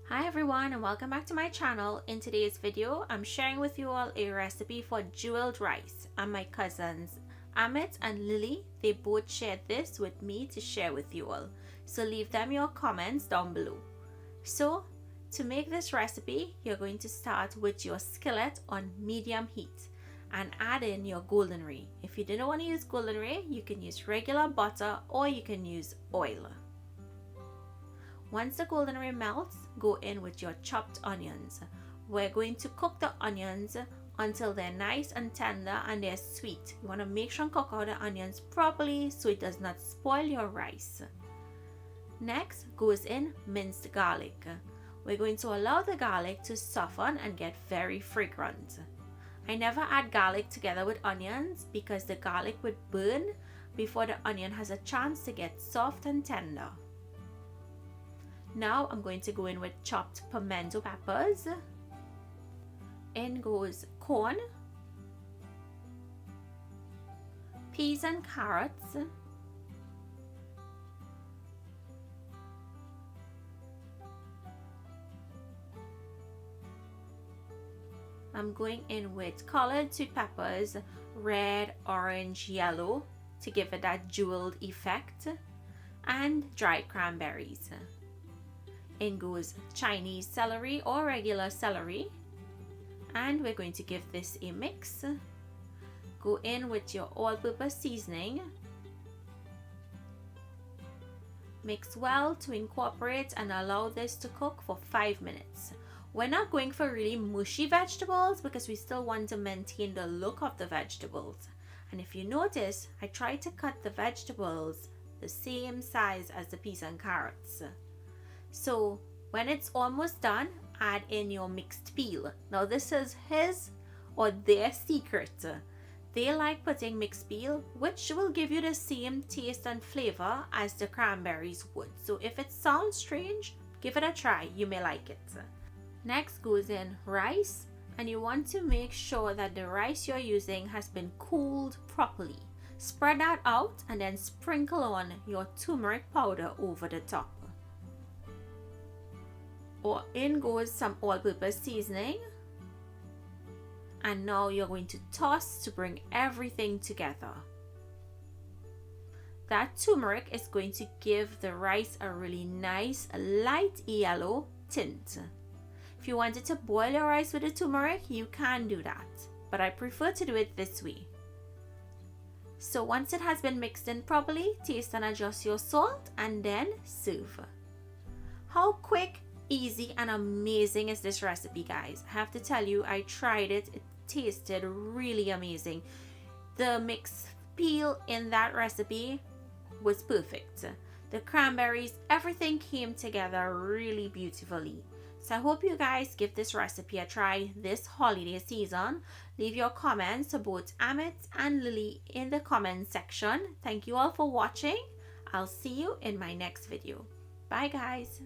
Hi everyone and welcome back to my channel. In today's video, I'm sharing with you all a recipe for jeweled rice, and my cousins Amit and Lily, they both shared this with me to share with you all. So leave them your comments down below. So to make this recipe, you're going to start with your skillet on medium heat and add in your golden ray. If you didn't want to use golden ray, you can use regular butter or you can use oil. Once the golden ray melts, go in with your chopped onions. We're going to cook the onions until they're nice and tender and they're sweet. You want to make sure and cook out the onions properly so it does not spoil your rice. Next goes in minced garlic. We're going to allow the garlic to soften and get very fragrant. I never add garlic together with onions because the garlic would burn before the onion has a chance to get soft and tender. Now I'm going to go in with chopped pimento peppers. In goes corn, peas and carrots, I'm going in with colored sweet peppers, red, orange, yellow to give it that jeweled effect, and dried cranberries. In goes Chinese celery or regular celery, and we're going to give this a mix. Go in with your all-purpose seasoning. Mix well to incorporate and allow this to cook for 5 minutes. We're not going for really mushy vegetables because we still want to maintain the look of the vegetables. And if you notice, I try to cut the vegetables the same size as the peas and carrots. So when it's almost done, add in your mixed peel. Now this is his or their secret. They like putting mixed peel, which will give you the same taste and flavor as the cranberries would. So if it sounds strange, give it a try. You may like it. Next goes in rice, and you want to make sure that the rice you're using has been cooled properly. Spread that out and then sprinkle on your turmeric powder over the top. Or in goes some all-purpose seasoning, and now you're going to toss to bring everything together. That turmeric is going to give the rice a really nice light yellow tint. If you wanted to boil your rice with the turmeric, you can do that, but I prefer to do it this way. So once it has been mixed in properly, taste and adjust your salt and then serve. How quick, easy and amazing is this recipe, guys. I have to tell you, I tried it. It tasted really amazing. The mixed peel in that recipe was perfect. The cranberries, everything came together really beautifully. So I hope you guys give this recipe a try this holiday season. Leave your comments to both Amit and Lily in the comment section. Thank you all for watching. I'll see you in my next video. Bye guys.